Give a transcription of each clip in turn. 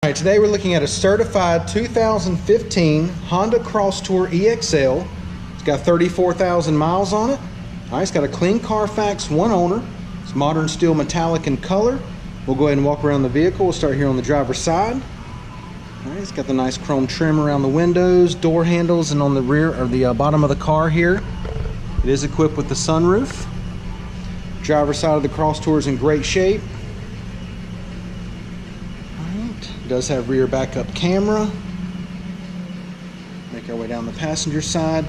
All right, today we're looking at a certified 2015 Honda Crosstour EXL. It's got 34,000 miles on it. All right, it's got a clean Carfax, one owner. It's modern steel metallic in color. We'll go ahead and walk around the vehicle. We'll start here on the driver's side. All right, it's got the nice chrome trim around the windows, door handles, and on the rear or the bottom of the car here. It is equipped with the sunroof. Driver's side of the Crosstour is in great shape. It does have rear backup camera. Make our way down the passenger side.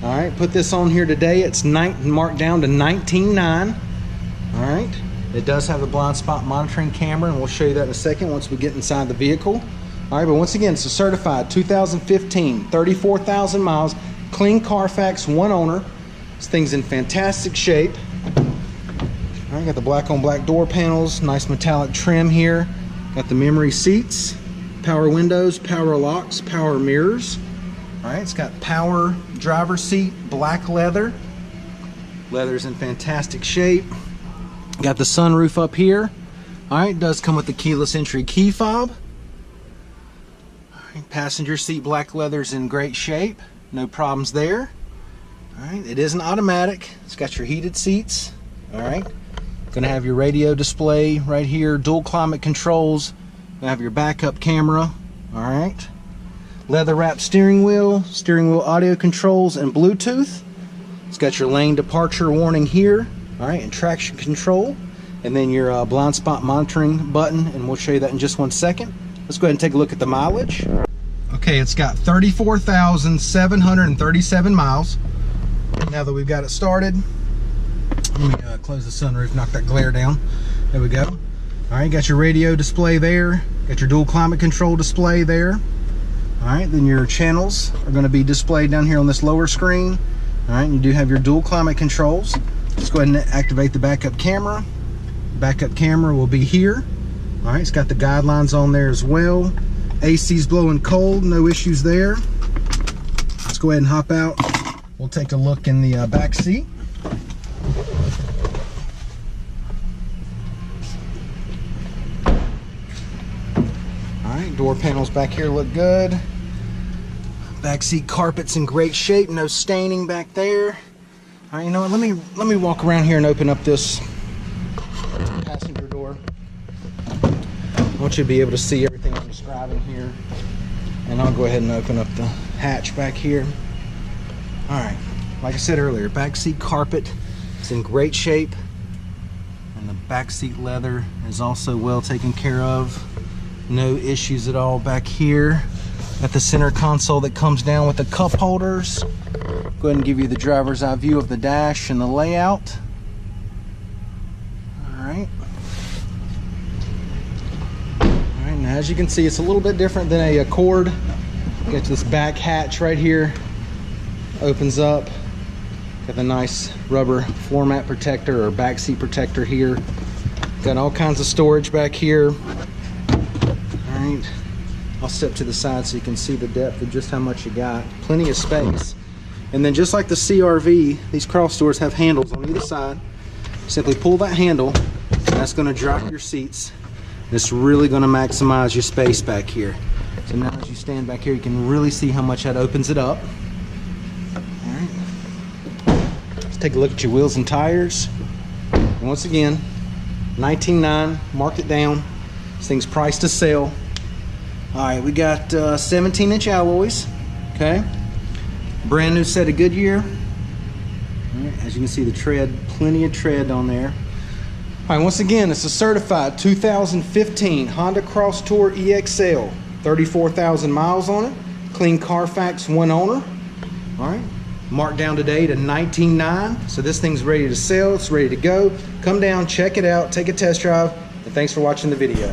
All right, put this on here today. It's marked down to 19.9. All right, it does have the blind spot monitoring camera, and we'll show you that in a second once we get inside the vehicle. All right, but once again, it's a certified 2015, 34,000 miles, clean Carfax, one owner. This thing's in fantastic shape. All right, got the black on black door panels, nice metallic trim here. Got the memory seats, power windows, power locks, power mirrors. All right, it's got power driver seat, black leather. Leather's in fantastic shape. Got the sunroof up here. All right, it does come with the keyless entry key fob. All right, passenger seat, black leather's in great shape. No problems there. All right, it is an automatic. It's got your heated seats. All right. Gonna have your radio display right here, dual climate controls. Gonna have your backup camera. All right. Leather wrapped steering wheel audio controls, and Bluetooth. It's got your lane departure warning here. All right, and traction control, and then your blind spot monitoring button, and we'll show you that in just one second. Let's go ahead and take a look at the mileage. Okay, it's got 34,737 miles. Now that we've got it started, let me close the sunroof, knock that glare down. There we go. All right, got your radio display there. Got your dual climate control display there. All right, then your channels are going to be displayed down here on this lower screen. All right, and you do have your dual climate controls. Let's go ahead and activate the backup camera. Backup camera will be here. All right, it's got the guidelines on there as well. AC's blowing cold, no issues there. Let's go ahead and hop out. We'll take a look in the back seat. Door panels back here look good. Back seat carpet's in great shape, no staining back there. All right, you know what? Let me walk around here and open up this passenger door. I want you to be able to see everything I'm describing here, and I'll go ahead and open up the hatch back here. All right, like I said earlier, back seat carpet is in great shape, and the back seat leather is also well taken care of. No issues at all back here. Got the center console that comes down with the cup holders. Go ahead and give you the driver's eye view of the dash and the layout. All right. All right, now as you can see, it's a little bit different than a Accord. Got this back hatch right here. Opens up. Got the nice rubber floor mat protector or back seat protector here. Got all kinds of storage back here. I'll step to the side so you can see the depth of just how much you got. Plenty of space. And then just like the CR-V, these Crosstours have handles on either side. Simply pull that handle, and that's going to drop your seats. And it's really going to maximize your space back here. So now as you stand back here, you can really see how much that opens it up. All right. Let's take a look at your wheels and tires. And once again, 19.9, marked it down. This thing's priced to sell. All right, we got 17-inch alloys, okay? Brand new set of Goodyear. All right, as you can see, the tread, plenty of tread on there. All right, once again, it's a certified 2015 Honda Crosstour EXL. 34,000 miles on it. Clean Carfax, one owner. All right, marked down today to 19.9. So this thing's ready to sell, it's ready to go. Come down, check it out, take a test drive, and thanks for watching the video.